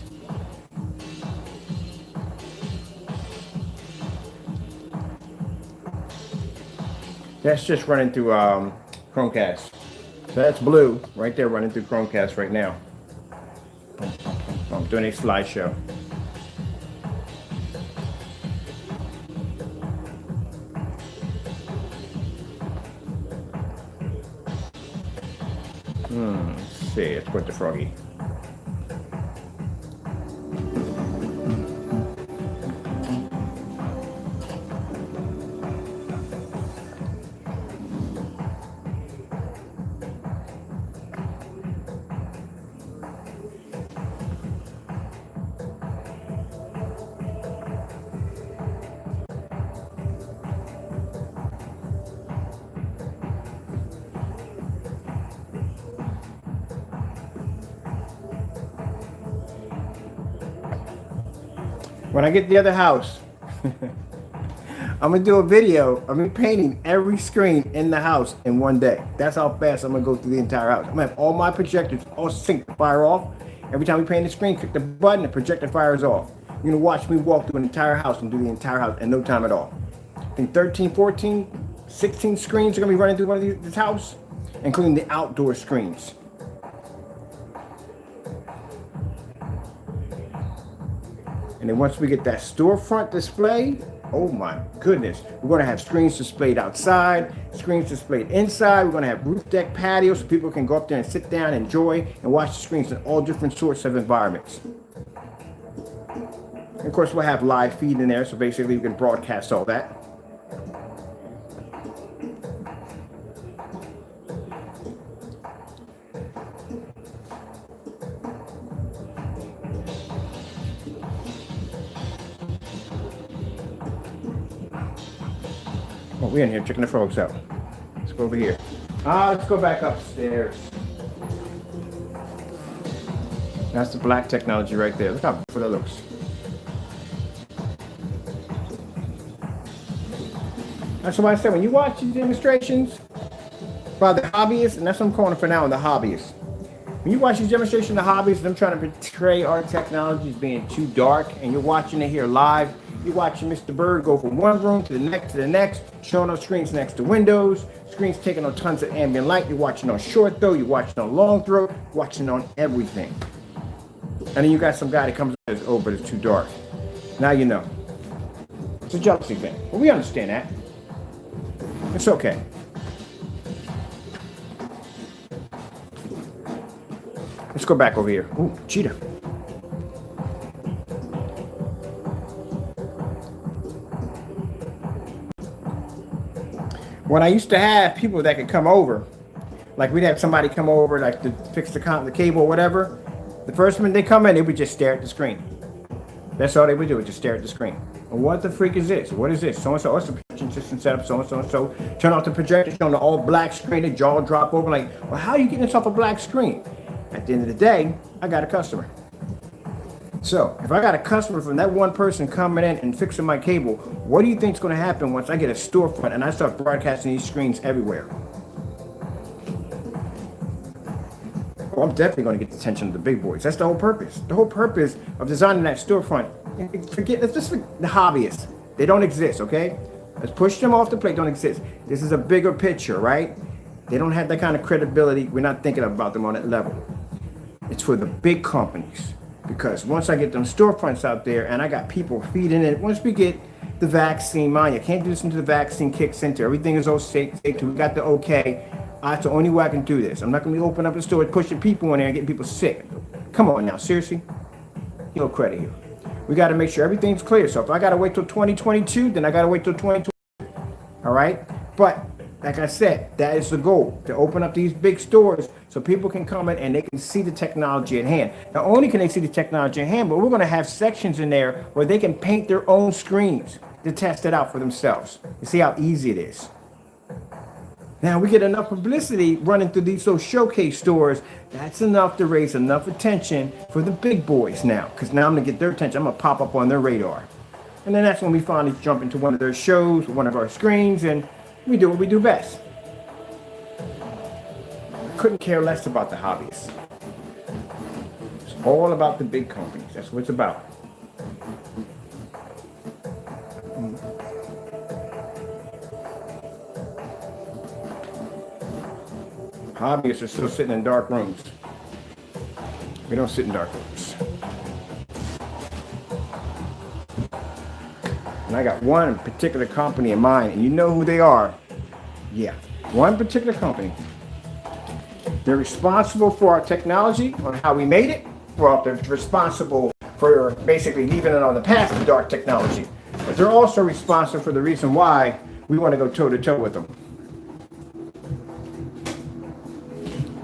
Speaker 1: That's just running through Chromecast. So that's blue right there running through Chromecast right now. I'm doing a slideshow. Let's see, let's put the froggy. When I get the other house, I'm gonna do a video of me painting every screen in the house in one day. That's how fast I'm gonna go through the entire house. I'm gonna have all my projectors all synced, fire off. Every time we paint the screen, click the button, the projector fires off. You're gonna watch me walk through an entire house and do the entire house in no time at all. I think 13, 14, 16 screens are gonna be running through this house, including the outdoor screens. And then once we get that storefront display, oh my goodness, we're gonna have screens displayed outside, screens displayed inside. We're gonna have roof deck patios so people can go up there and sit down, enjoy, and watch the screens in all different sorts of environments. And of course, we'll have live feed in there, so basically we can broadcast all that. Oh, we're in here checking the frogs out. Let's go over here. Let's go back upstairs. That's the black technology right there. Look how beautiful that looks. That's why I said when you watch these demonstrations by the hobbyists, and that's what I'm calling it for now, the hobbyists. When you watch these demonstrations of hobbyists, them trying to portray our technology as being too dark, and you're watching it here live, you're watching Mr. Bird go from one room to the next, showing us screens next to windows, screens taking on tons of ambient light. You're watching on short throw, you're watching on long throw, watching on everything. And then you got some guy that comes and says, oh, but it's too dark. Now you know. It's a jealousy thing. But we understand that. It's okay. Let's go back over here. Ooh, cheetah. When I used to have people that could come over, like we'd have somebody come over like to fix the cable or whatever, the first minute they come in, they would just stare at the screen. That's all they would do, just stare at the screen. And what the freak is this? What is this? So-and-so, what's the projection system setup? So-and-so. Turn off the projector, show the all black screen, the jaw drop over like, well, how are you getting this off a black screen? At the end of the day, I got a customer. So if I got a customer from that one person coming in and fixing my cable, what do you think is going to happen once I get a storefront and I start broadcasting these screens everywhere? Oh, I'm definitely going to get the attention of the big boys. That's the whole purpose. The whole purpose of designing that storefront. Let's just forget the hobbyists. They don't exist, okay? Let's push them off the plate. Don't exist. This is a bigger picture, right? They don't have that kind of credibility. We're not thinking about them on that level. It's for the big companies. Because once I get them storefronts out there and I got people feeding it, once we get the vaccine, mind you can't do this until the vaccine kicks into. Everything is all safe. We got the okay. That's the only way I can do this. I'm not going to be opening up a store, pushing people in there and getting people sick. Come on now, seriously? No credit here. We got to make sure everything's clear. So if I got to wait till 2022, then I got to wait till 2020. All right? But like I said, that is the goal, to open up these big stores so people can come in and they can see the technology at hand. Not only can they see the technology at hand, but we're going to have sections in there where they can paint their own screens to test it out for themselves. You see how easy it is. Now we get enough publicity running through these showcase stores. That's enough to raise enough attention for the big boys now. Because now I'm going to get their attention. I'm going to pop up on their radar. And then that's when we finally jump into one of their shows, one of our screens, and we do what we do best. I couldn't care less about the hobbyists. It's all about the big companies. That's what it's about. Hobbyists are still sitting in dark rooms. We don't sit in dark rooms. And I got one particular company in mind, and you know who they are. Yeah, one particular company. They're responsible for our technology, on how we made it. Well, they're responsible for basically leaving it on the path of dark technology. But they're also responsible for the reason why we want to go toe-to-toe with them.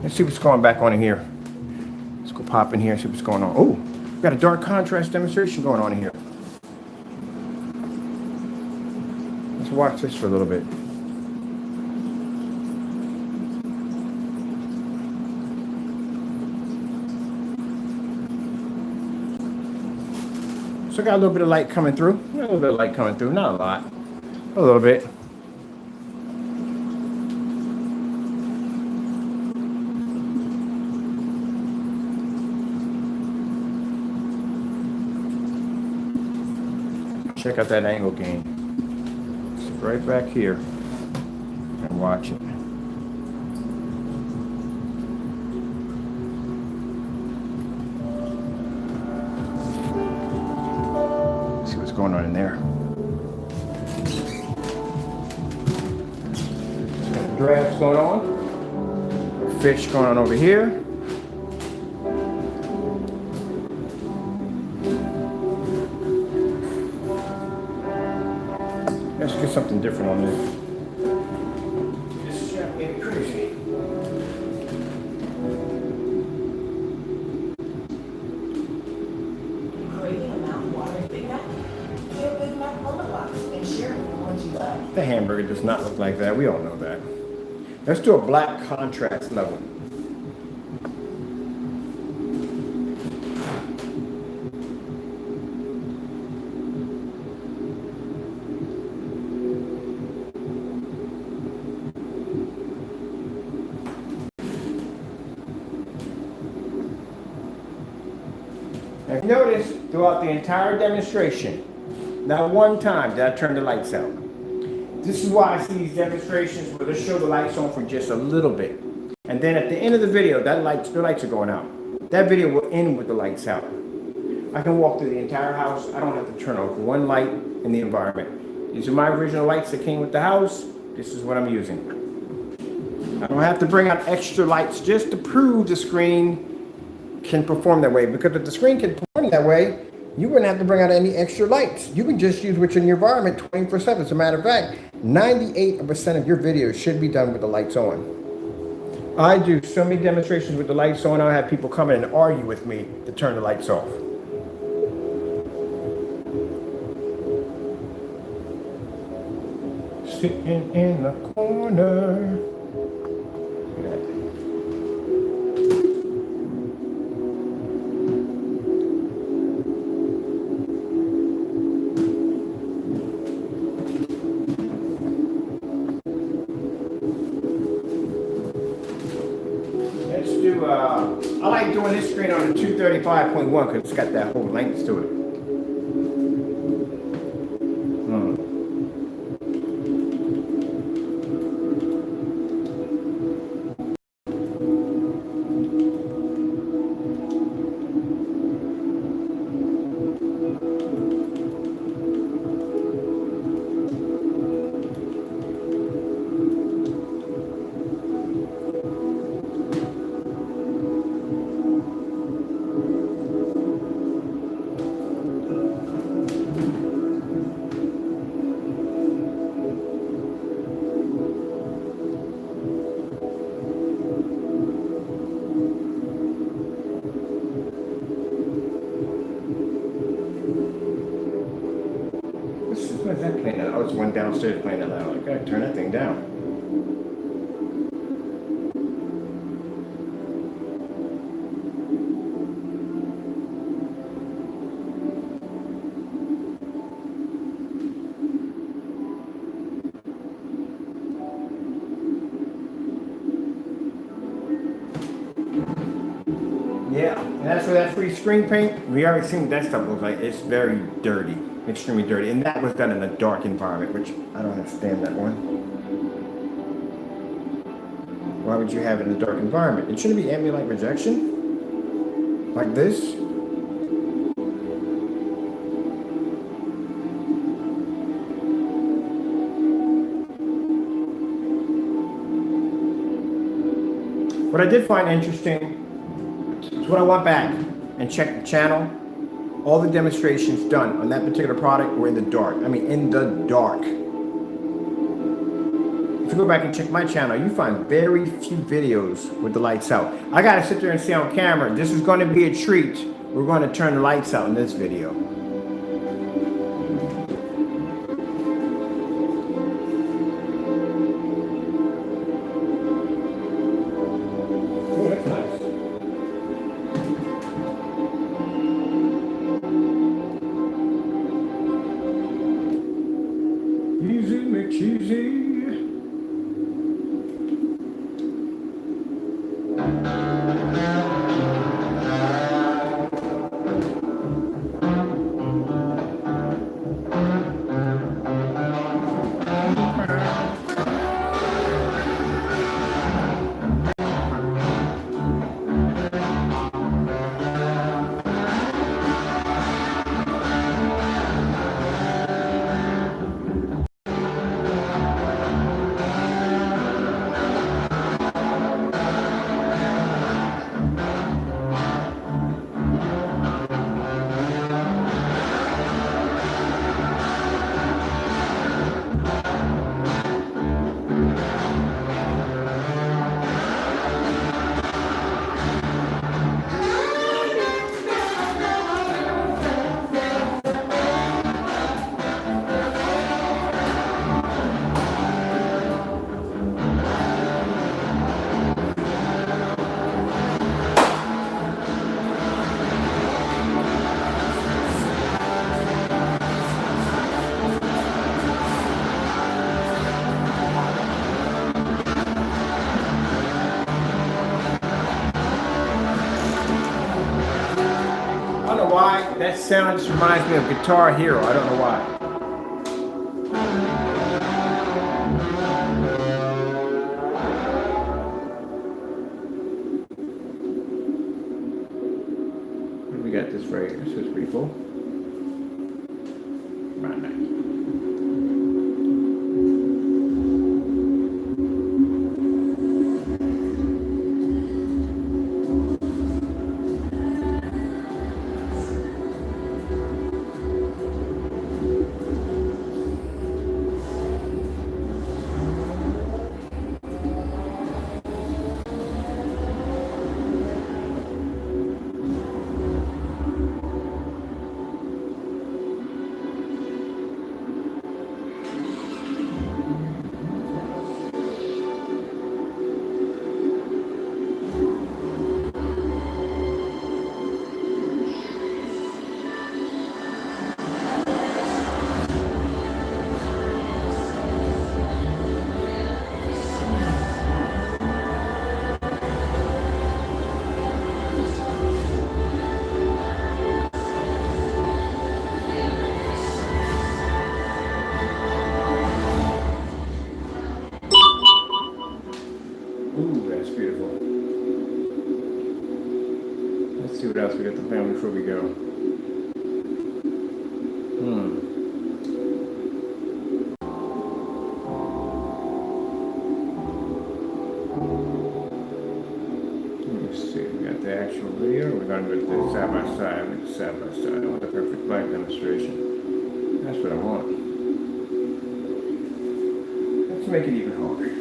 Speaker 1: Let's see what's going back on in here. Let's go pop in here and see what's going on. Oh, we got a dark contrast demonstration going on in here. Let's watch this for a little bit. So I got a little bit of light coming through. A little bit of light coming through, not a lot. A little bit. Check out that angle gain. Sit right back here and watch it. See what's going on in there. Some drafts going on. Fish going on over here. Let's get something different on this. This is getting crazy.
Speaker 4: Craving a mountain water Big Mac? Get a Big Mac Bubble Box and share it with the ones you love.
Speaker 1: The hamburger does not look like that. We all know that. Let's do a black contrast level. Now, if you notice, throughout the entire demonstration, not one time did I turn the lights out. This is why I see these demonstrations where they show the lights on for just a little bit. And then at the end of the video, the lights are going out. That video will end with the lights out. I can walk through the entire house. I don't have to turn off one light in the environment. These are my original lights that came with the house. This is what I'm using. I don't have to bring out extra lights just to prove the screen can perform that way. Because if the screen can perform that way, you wouldn't have to bring out any extra lights. You can just use what's in your environment 24/7. As a matter of fact, 98% of your videos should be done with the lights on. I do so many demonstrations with the lights on. I have people come in and argue with me to turn the lights off. Sitting in the corner. I like doing this screen on a 235.1 because it's got that whole length to it. it's one downstairs playing that loud. I gotta turn that thing down. Yeah, and as for that free screen paint, we already seen what that stuff looks like. It's very dirty, extremely dirty. And that was done in a dark environment, which I don't understand that one. Why would you have it in a dark environment? It shouldn't be ambient light rejection. Like this. What I did find interesting is when I went back and checked the channel, all the demonstrations done on that particular product were in the dark. I mean, in the dark. If you go back and check my channel, you find very few videos with the lights out. I gotta sit there and say on camera, this is gonna be a treat. We're gonna turn the lights out in this video. Oh, that's nice. Easy McCheesy. I don't know why that sound just reminds me of Guitar Hero. I don't know why. We got this right here. This is pretty cool. Right now. Ooh, that's beautiful. Let's see what else we got to film before we go. Let's see, we got the actual video. We're going to do the side by side. I want the perfect black demonstration. That's what I want. Let's make it even harder.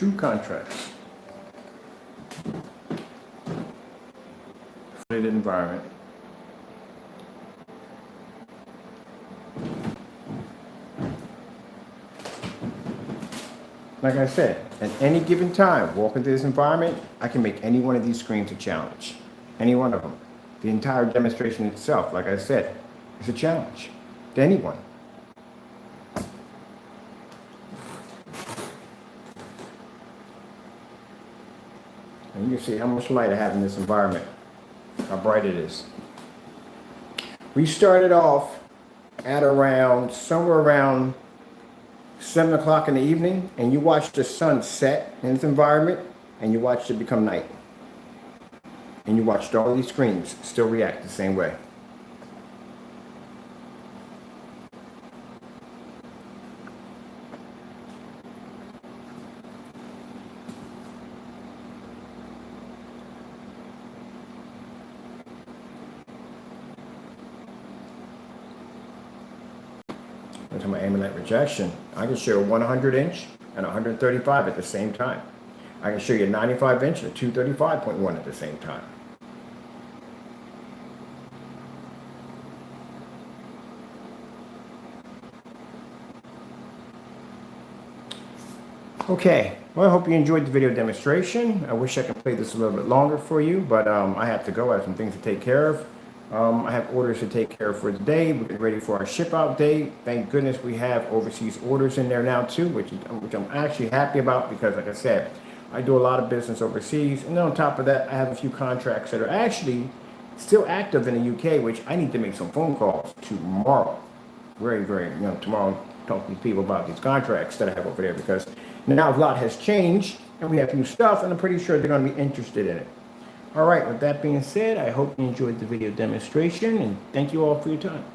Speaker 1: true contracts. For the environment. Like I said, at any given time, walk into this environment, I can make any one of these screens a challenge. Any one of them. The entire demonstration itself, like I said, is a challenge to anyone. And you can see how much light I have in this environment, how bright it is. We started off at somewhere around 7 o'clock in the evening, and you watch the sun set in this environment, and you watched it become night. And you watched all these screens still react the same way. Into my ALR rejection, I can show a 100-inch and 135 at the same time. I can show you a 95-inch and a 235.1 at the same time. Okay, well, I hope you enjoyed the video demonstration. I wish I could play this a little bit longer for you, but I have to go. I have some things to take care of. I have orders to take care of for today. We're getting ready for our ship out day. Thank goodness we have overseas orders in there now too, which I'm actually happy about because, like I said, I do a lot of business overseas. And then on top of that, I have a few contracts that are actually still active in the UK, which I need to make some phone calls tomorrow. Very, tomorrow, talk to these people about these contracts that I have over there because now a lot has changed and we have new stuff and I'm pretty sure they're going to be interested in it. All right, with that being said, I hope you enjoyed the video demonstration and thank you all for your time.